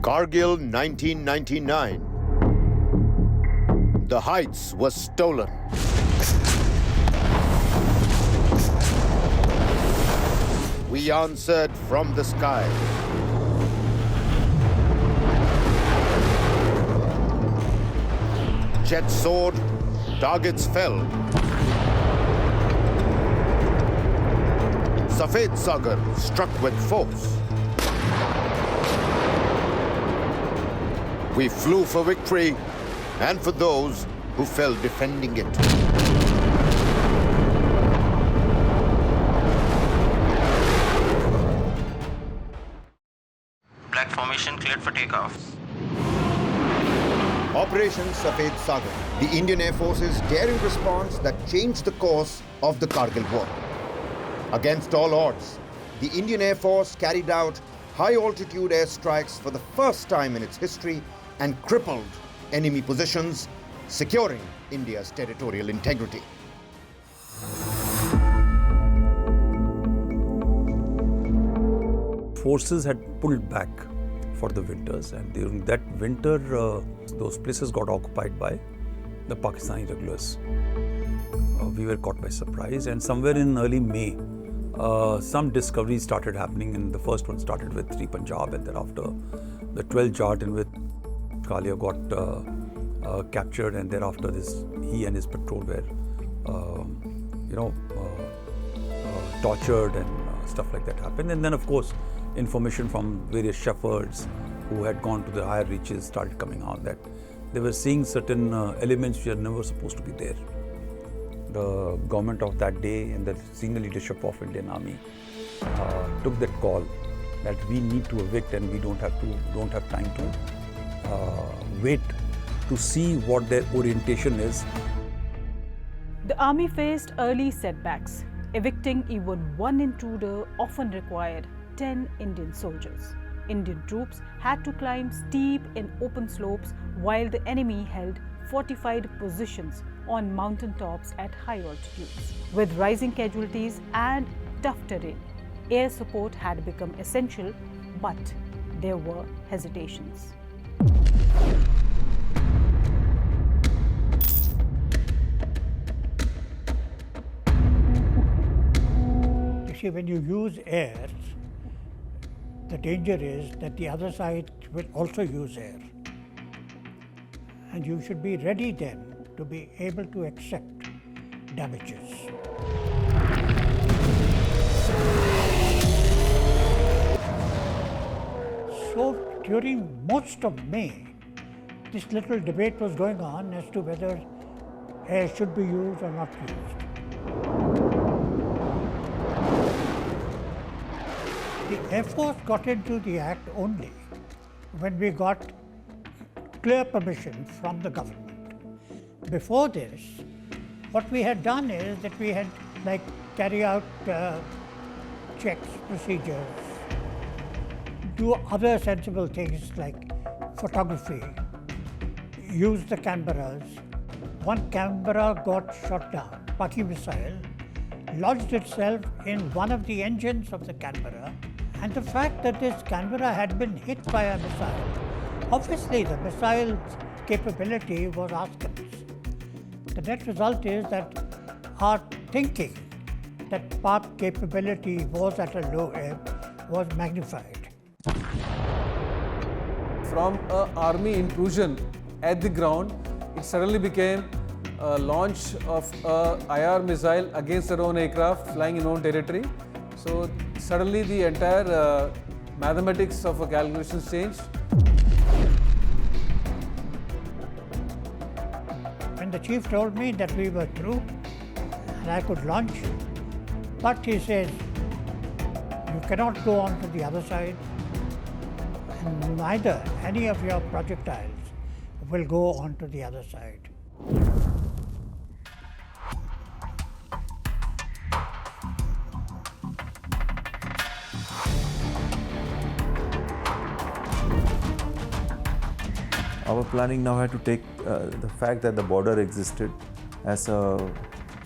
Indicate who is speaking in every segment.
Speaker 1: Kargil 1999. The heights were stolen. We answered from the sky. Jets soared, targets fell. Safed Sagar struck with force. We flew for victory and for those who fell defending it.
Speaker 2: Black formation cleared for takeoff.
Speaker 3: Operation Safed Sagar, the Indian Air Force's daring response that changed the course of the Kargil War. Against all odds, the Indian Air Force carried out high-altitude airstrikes for the first time in its history and crippled enemy positions, securing India's territorial integrity.
Speaker 4: Forces had pulled back for the winters, and during that winter, those places got occupied by the Pakistani regulars. We were caught by surprise, and somewhere in early May, some discoveries started happening, and the first one started with 3 Punjab, and thereafter the 12 Jat in which Kalia got captured, and thereafter he and his patrol were, tortured and stuff like that happened. And then, of course, information from various shepherds who had gone to the higher reaches started coming out that they were seeing certain elements which are never supposed to be there. The government of that day and the senior leadership of Indian Army took that call that we need to evict, and we don't have time to wait to see what their orientation is.
Speaker 5: The army faced early setbacks. Evicting even one intruder often required 10 Indian soldiers. Indian troops had to climb steep and open slopes while the enemy held fortified positions on mountain tops at high altitudes. With rising casualties and tough terrain, air support had become essential, but there were hesitations.
Speaker 6: You see, when you use air, the danger is that the other side will also use air. And you should be ready then to be able to accept damages. So during most of May, this little debate was going on as to whether air should be used or not used. The Air Force got into the act only when we got clear permission from the government. Before this, what we had done is that we had carry out checks, procedures, do other sensible things like photography, use the cameras. One camera got shot down. Paki missile lodged itself in one of the engines of the camera, and the fact that this camera had been hit by a missile, obviously the missile's capability was askance. The net result is that our thinking that Pak capability was at a low ebb was magnified.
Speaker 7: From an army intrusion at the ground, it suddenly became a launch of a IR missile against their own aircraft flying in own territory. So suddenly the entire mathematics of a calculations changed.
Speaker 6: When the chief told me that we were through and I could launch, but he says, you cannot go on to the other side, and neither any of your projectiles will go on to the other side.
Speaker 8: Our planning now had to take the fact that the border existed as a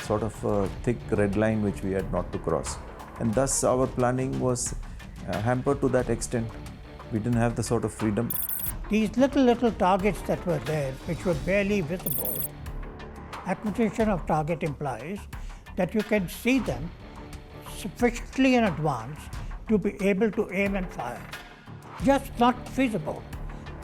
Speaker 8: sort of a thick red line which we had not to cross. and thus our planning was hampered to that extent. We didn't have the sort of freedom.
Speaker 6: These little targets that were there, which were barely visible, acquisition of target implies that you can see them sufficiently in advance to be able to aim and fire. Just not feasible.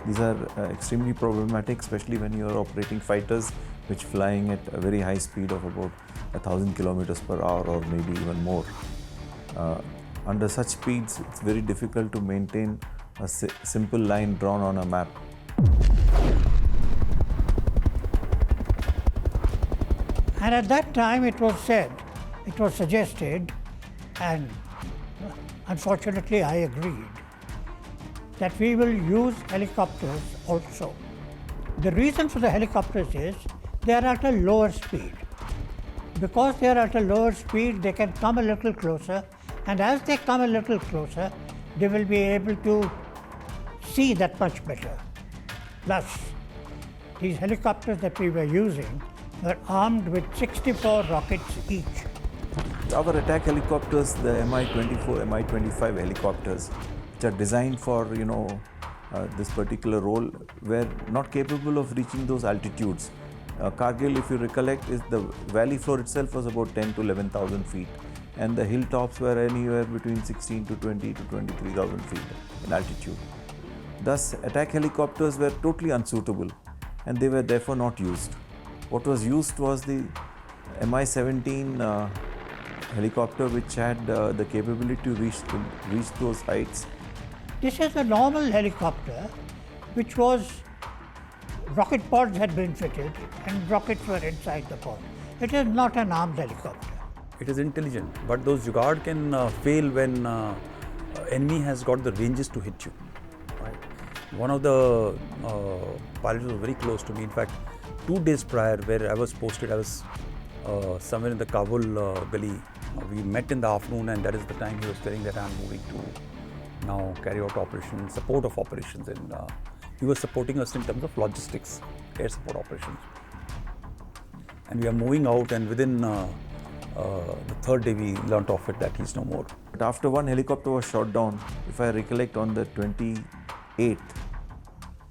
Speaker 8: These are extremely problematic, especially when you are operating fighters which flying at a very high speed of about 1,000 kilometers per hour or maybe even more. Under such speeds, it's very difficult to maintain a simple line drawn on a map.
Speaker 6: And at that time it was suggested, and unfortunately I agreed, that we will use helicopters also. The reason for the helicopters is they are at a lower speed. Because they are at a lower speed, they can come a little closer, and as they come a little closer, they will be able to see that much better. Plus, these helicopters that we were using were armed with 64 rockets each.
Speaker 8: Our attack helicopters, the Mi-24, Mi-25 helicopters, which are designed for this particular role, were not capable of reaching those altitudes. Kargil, if you recollect, is the valley floor itself was about 10 to 11,000 feet, and the hilltops were anywhere between 16 to 20 to 23,000 feet in altitude. Thus, attack helicopters were totally unsuitable, and they were therefore not used. What was used was the Mi-17 helicopter, which had the capability to reach those heights.
Speaker 6: This is a normal helicopter, which was, rocket pods had been fitted and rockets were inside the pod. It is not an armed helicopter.
Speaker 4: It is intelligent, but those Jugaad can fail when enemy has got the ranges to hit you. Right? One of the pilots was very close to me. In fact, 2 days prior, where I was posted, I was somewhere in the Kabul gully. We met in the afternoon, and that is the time he was telling that I am moving to now carry out operations, support of operations, and he was supporting us in terms of logistics, air support operations. And we are moving out, and within the 3rd day we learnt of it that he's no more.
Speaker 8: But after one helicopter was shot down, if I recollect, on the 28th,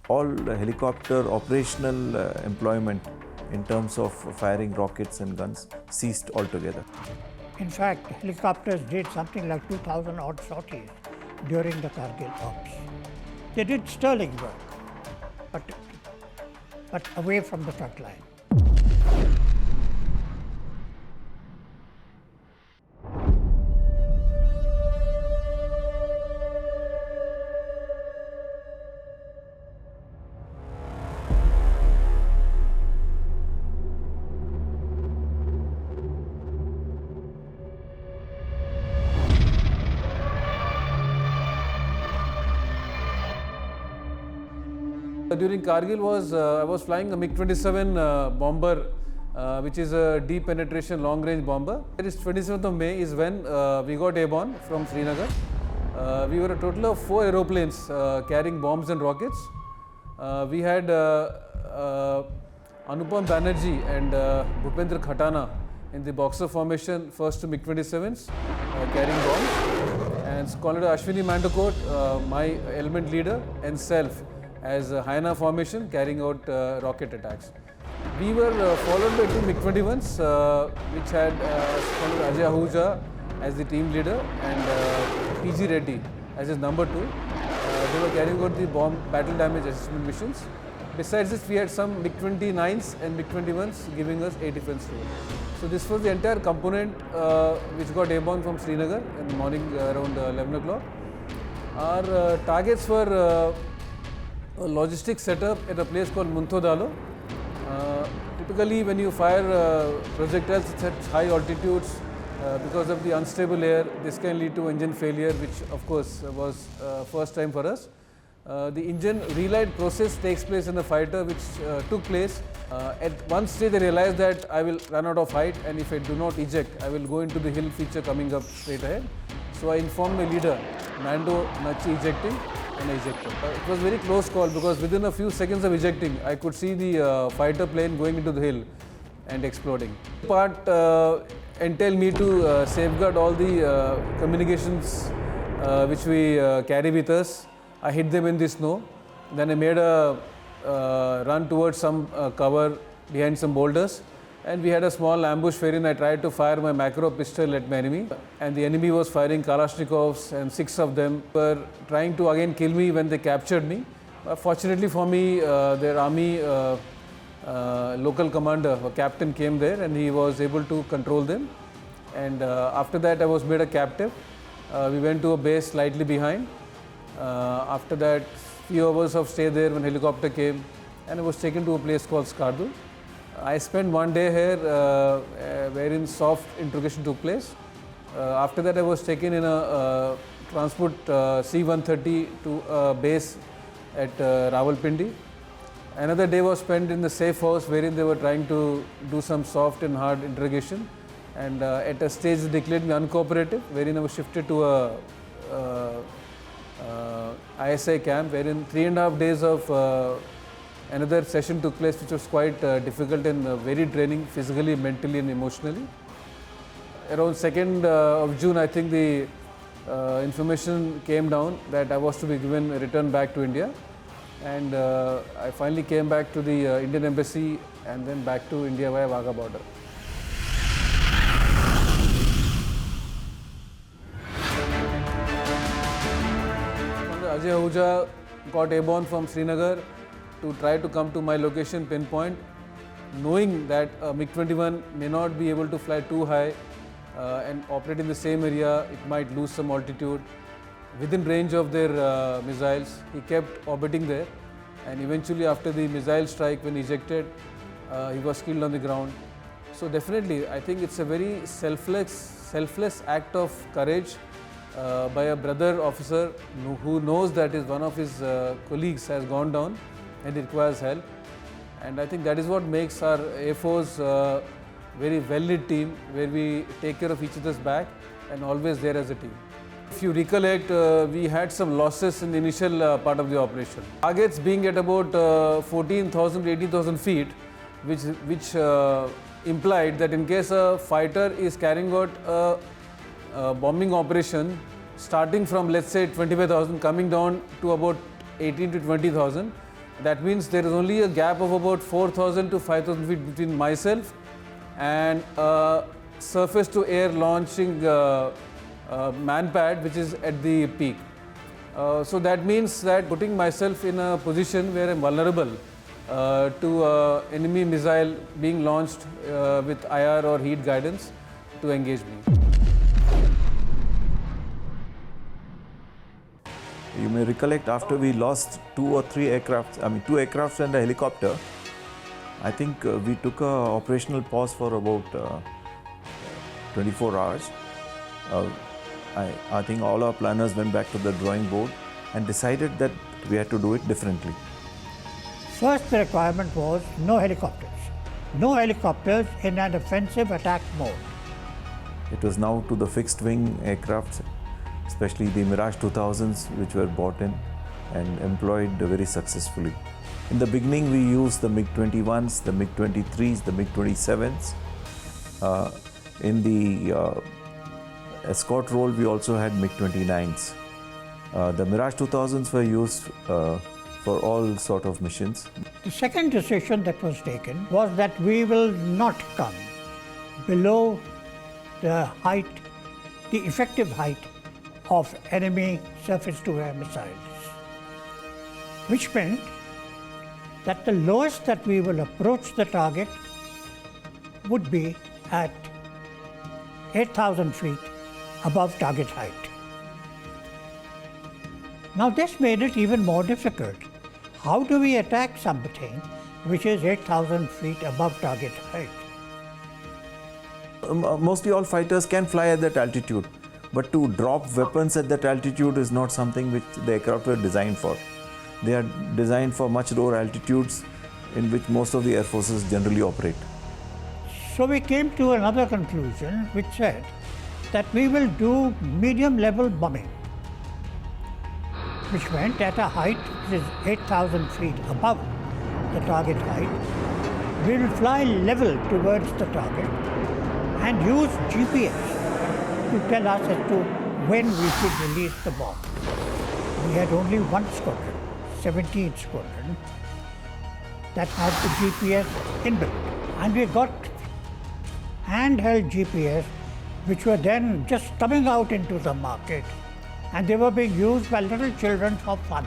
Speaker 8: all helicopter operational employment in terms of firing rockets and guns ceased altogether.
Speaker 6: In fact, helicopters did something like 2,000 odd sorties during the Kargil ops. They did sterling work, but away from the front line.
Speaker 7: During Kargil I was flying a MiG-27 bomber, which is a deep penetration long range bomber. It is 27th of May is when we got airborne from Srinagar. We were a total of 4 aeroplanes carrying bombs and rockets. We had Anupam Banerjee and Bhupendra Khatana in the boxer formation, first 2 MiG-27s carrying bombs, and Colonel Ashwini Mandakot, my element leader, and self as a Hyena formation carrying out rocket attacks. We were followed by 2 MiG-21s which had Colonel Ajay Ahuja as the team leader and PG Reddy as his number 2. They were carrying out the bomb battle damage assessment missions. Besides this, we had some MiG-29s and MiG-21s giving us air defense role. So this was the entire component which got airborne from Srinagar in the morning around 11 o'clock. Our targets were a logistics setup at a place called Muntho Dhalo. Typically, when you fire projectiles at high altitudes, because of the unstable air, this can lead to engine failure, which of course was first time for us. The engine relight process takes place in the fighter, which took place. At one stage, they realized that I will run out of height, and if I do not eject, I will go into the hill feature coming up straight ahead. So I informed my leader, Mando Nachi, ejecting, and I ejected. It was a very close call because within a few seconds of ejecting, I could see the fighter plane going into the hill and exploding. Part entail me to safeguard all the communications which we carry with us. I hid them in the snow. Then I made a run towards some cover behind some boulders. And we had a small ambush wherein I tried to fire my macro pistol at my enemy. And the enemy was firing Kalashnikovs, and 6 of them were trying to again kill me when they captured me. Fortunately for me, their army local commander or captain came there and he was able to control them. And after that I was made a captive. We went to a base slightly behind. After that, few hours of stay there when helicopter came, and I was taken to a place called Kargil. I spent one day here wherein soft interrogation took place. After that I was taken in a transport C-130 to a base at Rawalpindi. Another day was spent in the safe house wherein they were trying to do some soft and hard interrogation, and at a stage they declared me uncooperative, wherein I was shifted to a ISI camp, wherein 3.5 days of another session took place, which was quite difficult and very draining physically, mentally and emotionally. Around 2nd of June, I think the information came down that I was to be given a return back to India, and I finally came back to the Indian Embassy and then back to India via Wagah border. Ajay Ahuja got airborne from Srinagar to try to come to my location pinpoint, knowing that MiG-21 may not be able to fly too high and operate in the same area. It might lose some altitude. Within range of their missiles, he kept orbiting there, and eventually after the missile strike, when ejected, he was killed on the ground. So definitely, I think it's a very selfless act of courage by a brother officer who knows that one of his colleagues has gone down and it requires help. And I think that is what makes our Air Force very well-knit team, where we take care of each other's back and always there as a team. If you recollect, we had some losses in the initial part of the operation. Targets being at about 14,000 to 18,000 feet, which implied that in case a fighter is carrying out a bombing operation starting from, let's say, 25,000 coming down to about 18 to 20,000, that means there is only a gap of about 4,000 to 5,000 feet between myself and a surface to air launching man pad which is at the peak. So that means that putting myself in a position where I am vulnerable to enemy missile being launched with IR or heat guidance to engage me.
Speaker 8: You may recollect, after we lost 2 or 3 aircraft, 2 aircrafts and a helicopter, I think we took a operational pause for about 24 hours. I think all our planners went back to the drawing board and decided that we had to do it differently.
Speaker 6: First, the requirement was no helicopters. No helicopters in an offensive attack mode.
Speaker 8: It was now to the fixed wing aircrafts, especially the Mirage 2000s, which were bought in and employed very successfully. In the beginning, we used the MiG-21s, the MiG-23s, the MiG-27s. In the escort role, we also had MiG-29s. The Mirage 2000s were used for all sort of missions.
Speaker 6: The second decision that was taken was that we will not come below the height, the effective height of enemy surface-to-air missiles, which meant that the lowest that we will approach the target would be at 8,000 feet above target height. Now this made it even more difficult. How do we attack something which is 8,000 feet above target height?
Speaker 8: Mostly all fighters can fly at that altitude, but to drop weapons at that altitude is not something which the aircraft were designed for. They are designed for much lower altitudes in which most of the air forces generally operate.
Speaker 6: So we came to another conclusion which said that we will do medium level bombing, which meant at a height which is 8,000 feet above the target height, we will fly level towards the target and used GPS to tell us as to when we should release the bomb. We had only one squadron, 17th Squadron, that had the GPS inbuilt. And we got handheld GPS, which were then just coming out into the market, and they were being used by little children for fun.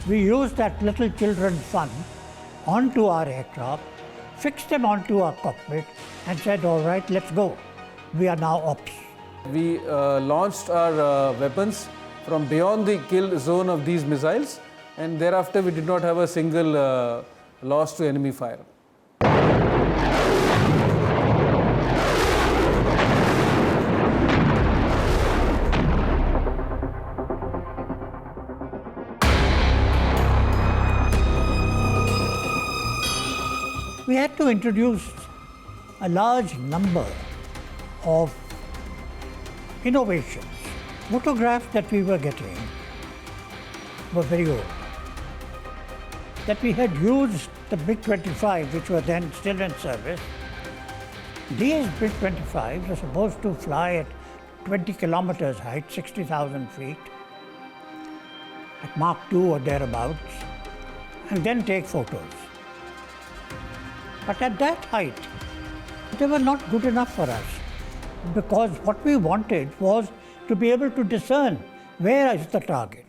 Speaker 6: We used that little children fun onto our aircraft, fixed them onto our cockpit, and said, all right, let's go. We are now ops.
Speaker 7: We launched our weapons from beyond the kill zone of these missiles, and thereafter we did not have a single loss to enemy fire.
Speaker 6: We had to introduce a large number of innovations. Photographs that we were getting were very old. That we had used the MiG-25, which were then still in service. These MiG-25s were supposed to fly at 20 kilometers height, 60,000 feet, at Mach 2 or thereabouts, and then take photos. But at that height, they were not good enough for us, because what we wanted was to be able to discern where is the target.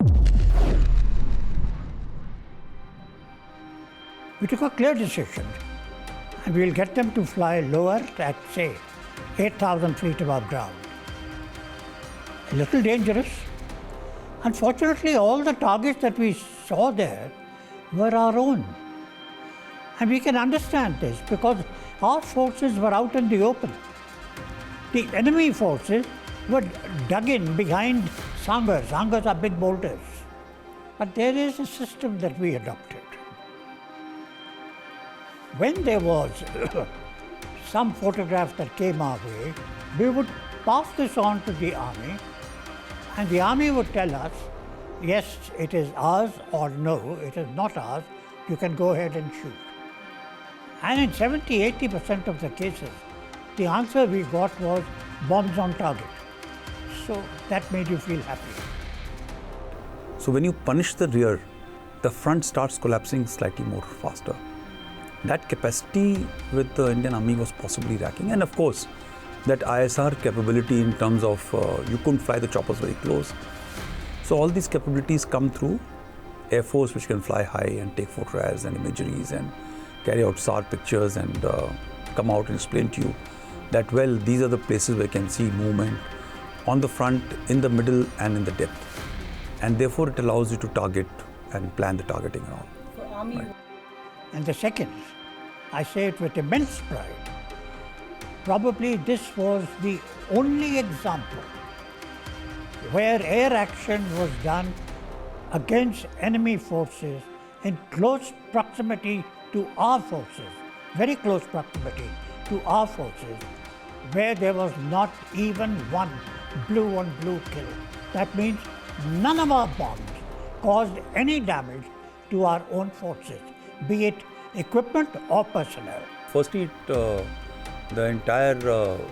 Speaker 6: We took a clear decision, and we'll get them to fly lower at, say, 8,000 feet above ground. A little dangerous. Unfortunately, all the targets that we saw there were our own. And we can understand this because our forces were out in the open. The enemy forces were dug in behind sangars. Sangars are big boulders. But there is a system that we adopted. When there was some photograph that came our way, we would pass this on to the army, and the army would tell us, yes, it is ours, or no, it is not ours, you can go ahead and shoot. And in 70-80% of the cases, the answer we got was bombs on target. So that made you feel happy.
Speaker 4: So when you punish the rear, the front starts collapsing slightly more faster. That capacity with the Indian Army was possibly lacking. And of course, that ISR capability in terms of you couldn't fly the choppers very close. So all these capabilities come through Air Force, which can fly high and take photographs and imageries and carry out SAR pictures and come out and explain to you that, well, these are the places where you can see movement on the front, in the middle and in the depth. And therefore it allows you to target and plan the targeting and all.
Speaker 5: For Army.
Speaker 4: Right.
Speaker 6: And the second, I say it with immense pride, probably this was the only example where air action was done against enemy forces in close proximity to our forces, very close proximity to our forces, where there was not even one blue-on-blue kill. That means none of our bombs caused any damage to our own forces, be it equipment or personnel.
Speaker 4: Firstly, the entire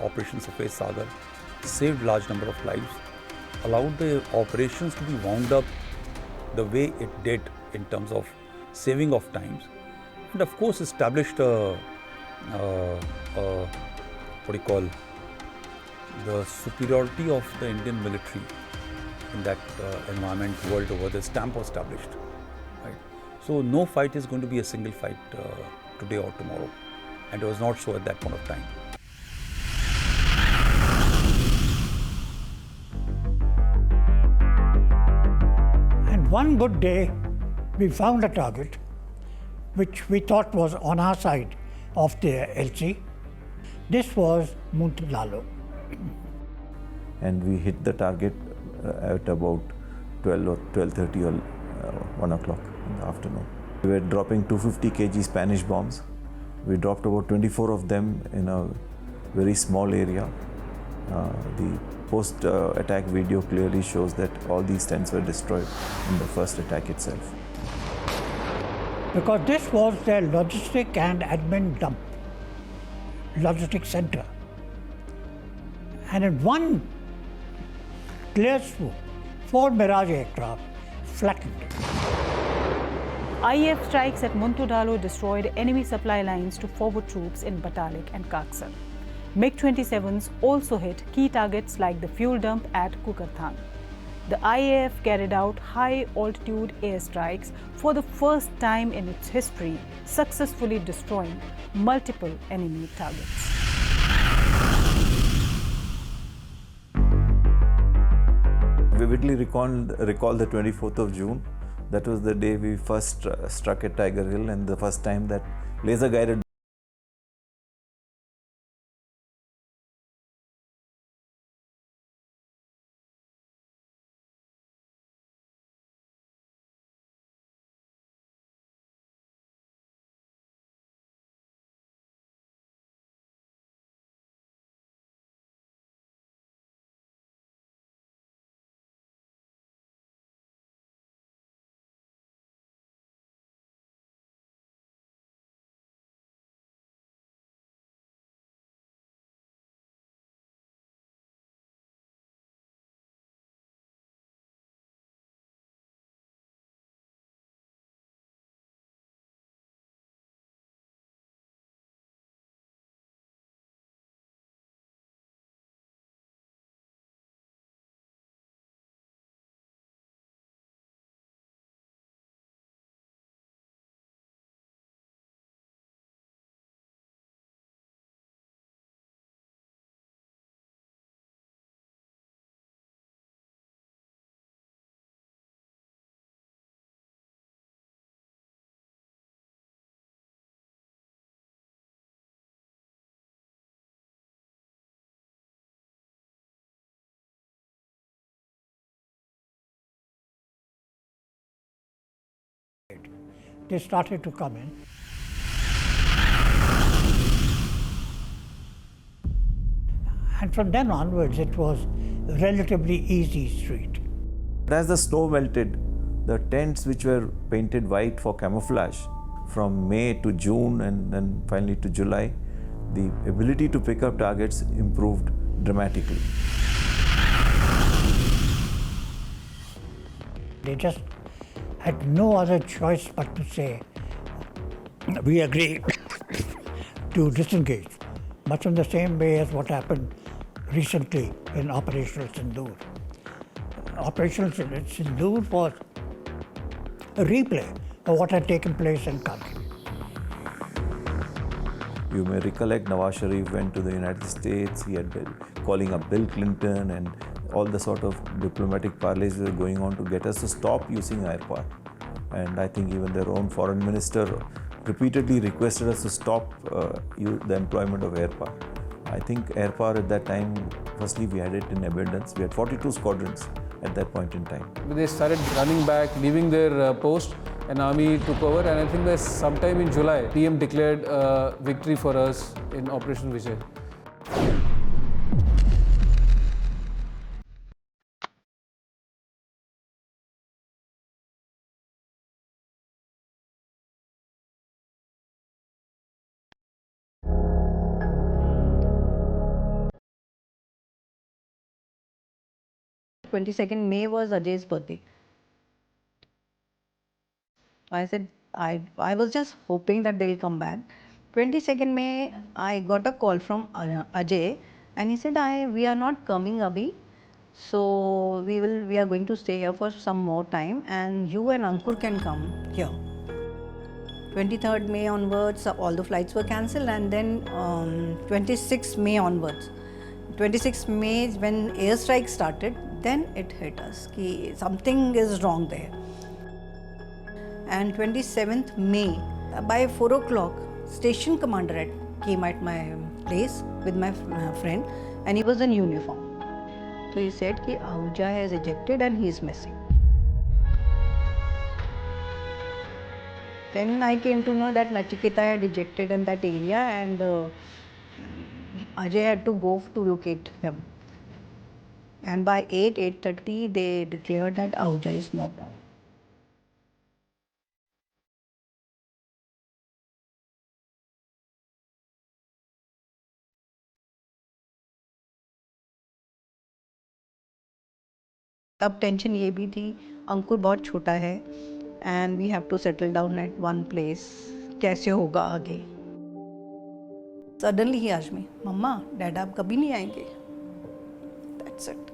Speaker 4: Operation Safed Sagar saved large number of lives, allowed the operations to be wound up the way it did in terms of saving of times, and of course established the superiority of the Indian military in that environment world over. The stamp was established. Right? So no fight is going to be a single fight today or tomorrow, and it was not so at that point of time.
Speaker 6: And one good day, we found a target which we thought was on our side of the LC. This was Muntho Dhalo.
Speaker 8: And we hit the target at about 12 or 12:30 or 1 o'clock in the afternoon. We were dropping 250 kg Spanish bombs. We dropped about 24 of them in a very small area. The post-attack video clearly shows that all these tents were destroyed in the first attack itself.
Speaker 6: Because this was their logistic and admin dump. logistic center. And in one clear swoop, 4 Mirage aircraft flattened it.
Speaker 5: IAF strikes at Muntho Dhalo destroyed enemy supply lines to forward troops in Batalik and Kaksar. MiG-27s also hit key targets like the fuel dump at Kukarthang. The IAF carried out high-altitude airstrikes for the first time in its history, successfully destroying multiple enemy targets.
Speaker 8: Vividly recall the 24th of June. That was the day we first struck at Tiger Hill, and the first time that laser-guided
Speaker 6: They started to come in. And from then onwards, it was a relatively easy street.
Speaker 8: As the snow melted, the tents which were painted white for camouflage from May to June and then finally to July, the ability to pick up targets improved dramatically.
Speaker 6: They just had no other choice but to say, we agree to disengage, much in the same way as what happened recently in Operation Sindoor. Operation Sindoor was a replay of what had taken place in Kargil.
Speaker 8: You may recollect Nawaz Sharif went to the United States, he had been calling up Bill Clinton, and all the sort of diplomatic parleys were going on to get us to stop using air power. And I think even their own foreign minister repeatedly requested us to stop the employment of air power. I think air power at that time, firstly we had it in abundance. We had 42 squadrons at that point in time.
Speaker 7: They started running back, leaving their post, and army took over, and I think that sometime in July, PM declared victory for us in Operation Vijay.
Speaker 9: May was Ajay's birthday. I said, I was just hoping that they'll come back. 22nd May, I got a call from Ajay, and he said, we are not coming, Abhi. So we are going to stay here for some more time, and you and Ankur can come here. 23rd May onwards, all the flights were cancelled, and then 26th May onwards. 26th May, when airstrike started, then it hit us कि something is wrong there. And 27th May, by 4 o'clock, station commander came at my place with my friend, and he was in uniform. So he said that Ahuja has ejected and he is missing. Then I came to know that Nachiketa had ejected in that area, and Ajay had to go to locate him. And by 8:30, they declared that Ahuja is not there. तब tension ये भी थी, अंकुर बहुत छोटा है and we have to settle down at one place, कैसे होगा आगे. सडनली ही आस्क्ड मी, मम्मा डैड आप कभी नहीं आएंगे. That's it.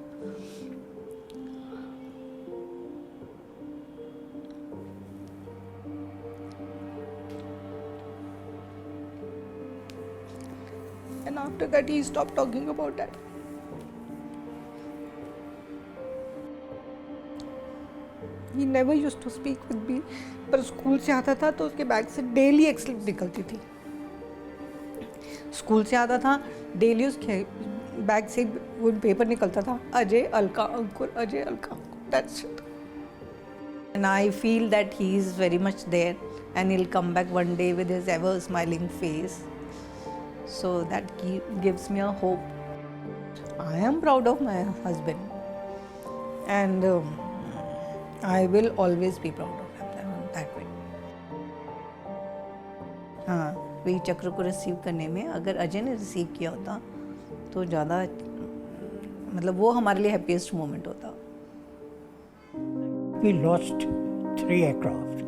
Speaker 9: And after that he stopped talking about that. He never used to speak with me. पर school से आता था तो उसके बैग से डेली एक स्लिप निकलती थी. स्कूल से आता था डेली उसके बैग से वो पेपर निकलता था, अजय अलका अंकुर, अजय अलका अंकुर. That's it. And I feel that he is very much there and he'll come back one day with his ever smiling face. So that gives me a hope. I am proud of my husband and I will always be proud of him that way. हाँ, वीर चक्र को receive करने में अगर अजय ने receive किया होता तो ज़्यादा मतलब वो हमारे लिए हैप्पीएस्ट मोमेंट होता.
Speaker 6: We lost 3 aircraft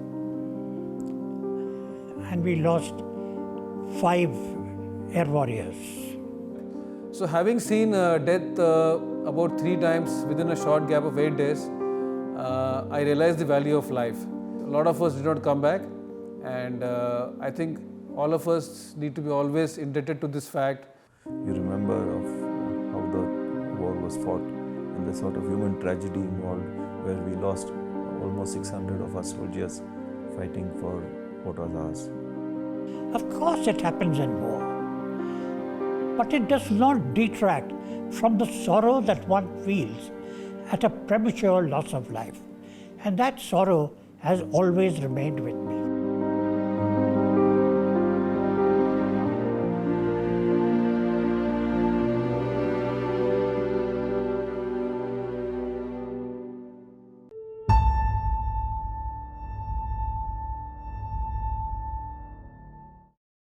Speaker 6: and we lost 5 air warriors.
Speaker 7: So having seen death about 3 times within a short gap of 8 days, I realized the value of life. A lot of us did not come back, and I think all of us need to be always indebted to this fact.
Speaker 8: You remember of how the war was fought and the sort of human tragedy involved, where we lost almost 600 of our soldiers fighting for what was ours.
Speaker 6: Of course it happens in war, but it does not detract from the sorrow that one feels at a premature loss of life. And that sorrow has always remained with me.